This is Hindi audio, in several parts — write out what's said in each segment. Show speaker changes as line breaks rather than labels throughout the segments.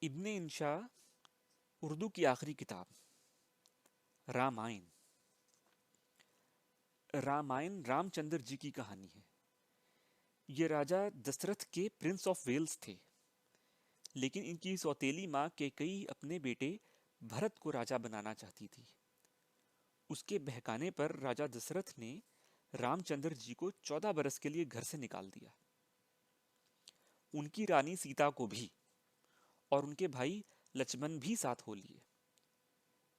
इब्ने इंशा उर्दू की आखिरी किताब रामायण। रामायण रामचंद्र जी की कहानी है। ये राजा दशरथ के प्रिंस ऑफ वेल्स थे, लेकिन इनकी सौतेली माँ कैकेयी अपने बेटे भरत को राजा बनाना चाहती थी। उसके बहकाने पर राजा दशरथ ने रामचंद्र जी को 14 बरस के लिए घर से निकाल दिया। उनकी रानी सीता को भी, और उनके भाई लक्ष्मण भी साथ हो लिए।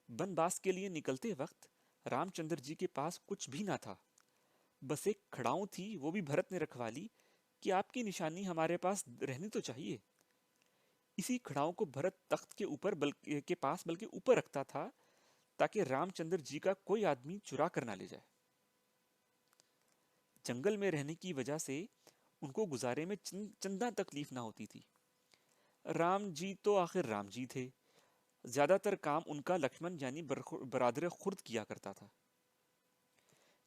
बनवास के लिए निकलते वक्त रामचंद्र जी के पास कुछ भी ना था। बस एक खड़ाऊं थी, वो भी भरत ने रखवा ली कि आपकी निशानी हमारे पास रहनी तो चाहिए। इसी खड़ाऊं को भरत तख्त के ऊपर के पास बल्कि ऊपर रखता था, ताकि रामचंद्र जी का कोई आदमी चुरा कर ना ले जाए। जंगल में रहने की वजह से उनको गुजारे में चंदा तकलीफ ना होती थी। राम जी तो आखिर राम जी थे। ज्यादातर काम उनका लक्ष्मण यानी बरादर खुर्द किया करता था।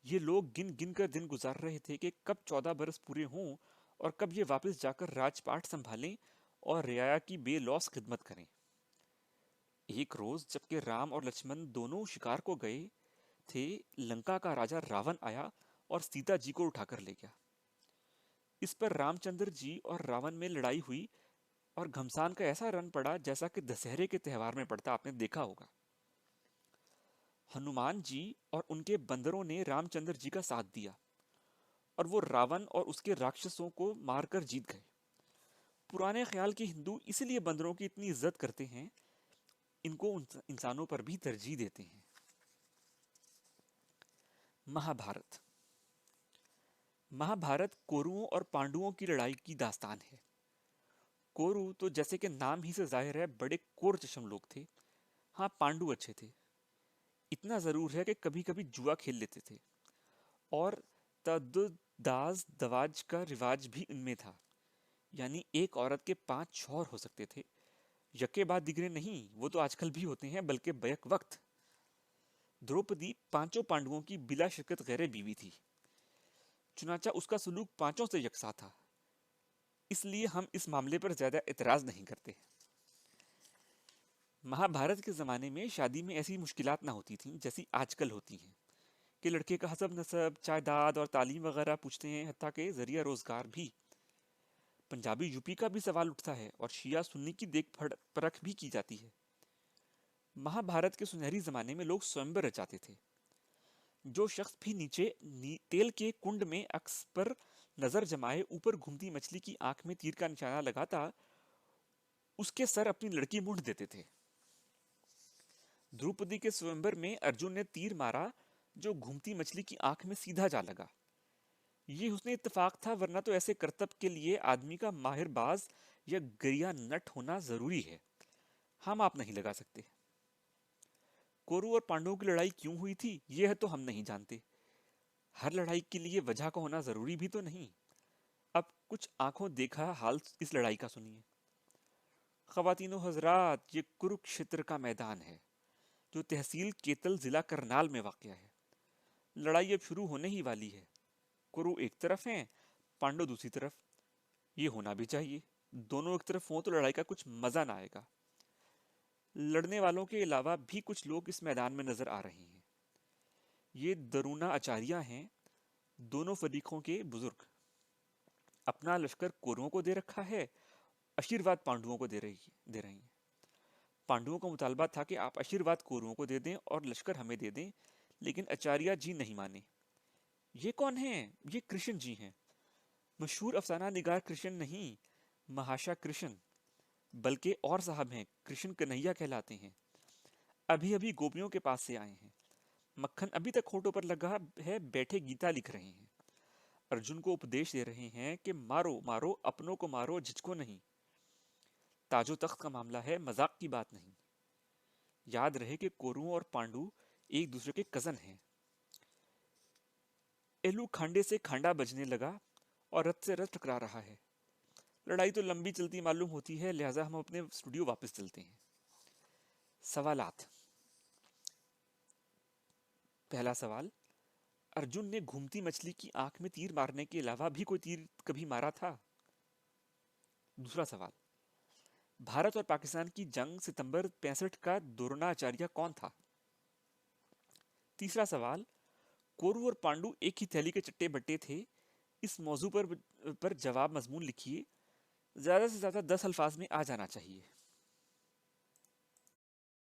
ये लोग गिन गिन कर दिन गुजार रहे थे कि कब 14 बरस पूरे हों और कब ये वापस जाकर राजपाट संभालें और रियाया की बेलौस खिदमत करें। एक रोज जबकि राम और लक्ष्मण दोनों शिकार को गए थे, लंका का राजा रावण आया और सीता जी को उठाकर ले गया। इस पर रामचंद्र जी और रावण में लड़ाई हुई और घमसान का ऐसा रन पड़ा जैसा कि दशहरे के त्योहार में पड़ता, आपने देखा होगा। हनुमान जी और उनके बंदरों ने रामचंद्र जी का साथ दिया और वो रावण और उसके राक्षसों को मारकर जीत गए। पुराने ख्याल के हिंदू इसलिए बंदरों की इतनी इज्जत करते हैं, इनको इंसानों पर भी तरजीह देते हैं। महाभारत। महाभारत कौरवों और पांडवों की लड़ाई की दास्तान है। कौरव तो जैसे कि नाम ही से जाहिर है बड़े कोर चशम लोग थे। हाँ, पांडु अच्छे थे। इतना जरूर है कि कभी कभी जुआ खेल लेते थे और तद्दाज दवाज का रिवाज भी उनमें था, यानी एक औरत के 5 शौहर हो सकते थे। यके बाद दिगरे नहीं, वो तो आजकल भी होते हैं, बल्कि बैक वक्त। द्रौपदी पांचों पांडवों की बिला शिरकत गैर बीवी थी। चुनाचा उसका सलूक पांचों से यकसा था, इसलिए हम इस मामले पर ज्यादा एतराज नहीं करते। महाभारत के ज़माने में शादी में ऐसी मुश्किलात ना होती थीं जैसी आजकल होती हैं कि लड़के का हसब नसब, जायदाद और तालीम वगैरह पूछते हैं, हत्ता के जरिया रोजगार भी। पंजाबी यूपी का भी सवाल उठता है और शिया सुन्नी की देख परख भी की जाती है। महाभारत के सुनहरी जमाने में लोग स्वयंवर रचाते थे। जो शख्स भी नीचे तेल के कुंड में अक्स पर नजर जमाए ऊपर घूमती मछली की आंख में तीर का निशाना लगाता, उसके सर अपनी लड़की मूंढ देते थे। द्रौपदी के स्वयंवर में अर्जुन ने तीर मारा जो घूमती मछली की आंख में सीधा जा लगा। ये उसने इत्तेफाक था, वरना तो ऐसे करतब के लिए आदमी का माहिरबाज या गरिया नट होना जरूरी है। हम आप नहीं लगा सकते। कौरव और पांडवों की लड़ाई क्यों हुई थी, यह तो हम नहीं जानते। हर लड़ाई के लिए वजह का होना जरूरी भी तो नहीं। अब कुछ आंखों देखा हाल इस लड़ाई का सुनिए। ख्वातीनो हजरात, ये कुरुक्षेत्र का मैदान है जो तहसील केतल जिला करनाल में वाक़ है। लड़ाई अब शुरू होने ही वाली है। कुरु एक तरफ हैं, पांडव दूसरी तरफ। ये होना भी चाहिए। दोनों एक तरफ हों तो लड़ाई का कुछ मजा ना आएगा। लड़ने वालों के अलावा भी कुछ लोग इस मैदान में नजर आ रहे हैं। ये दरुना आचार्य हैं, दोनों फरीकों के बुजुर्ग। अपना लश्कर कौरवों को दे रखा है, आशीर्वाद पांडवों को दे रही हैं। पांडवों का मुतालबा था कि आप आशीर्वाद कौरवों को दे दें और लश्कर हमें दे दें, लेकिन आचार्य जी नहीं माने। ये कौन हैं? ये कृष्ण जी हैं। मशहूर अफसाना निगार कृष्ण नहीं, महाशा कृष्ण। बल्कि और साहब हैं, कृष्ण कन्हैया कहलाते हैं। अभी अभी गोपियों के पास से आए हैं। मक्खन अभी तक होठों पर लगा है, बैठे गीता लिख रहे हैं। अर्जुन को उपदेश दे रहे हैं कि मारो मारो, अपनों को मारो, झिझको नहीं। ताजो तख्त का मामला है, मजाक की बात नहीं। याद रहे कि कौरवों और पांडु एक दूसरे के कजन हैं। एलू खांडे से खांडा बजने लगा और रथ से रथ टकरा रहा है। लड़ाई तो लंबी चलती मालूम होती है, लिहाजा हम अपने स्टूडियो वापस चलते हैं। सवालात। पहला सवाल, अर्जुन ने घूमती मछली की आंख में तीर मारने के अलावा भी कोई तीर कभी मारा था? दूसरा सवाल, भारत और पाकिस्तान की जंग सितंबर 65 का द्रोणाचार्य कौन था? तीसरा सवाल, कौरव और पांडु एक ही थैली के चट्टे बट्टे थे। इस मौजू पर जवाब मजमून लिखिए। ज्यादा से ज्यादा 10 अल्फाज में आ जाना चाहिए।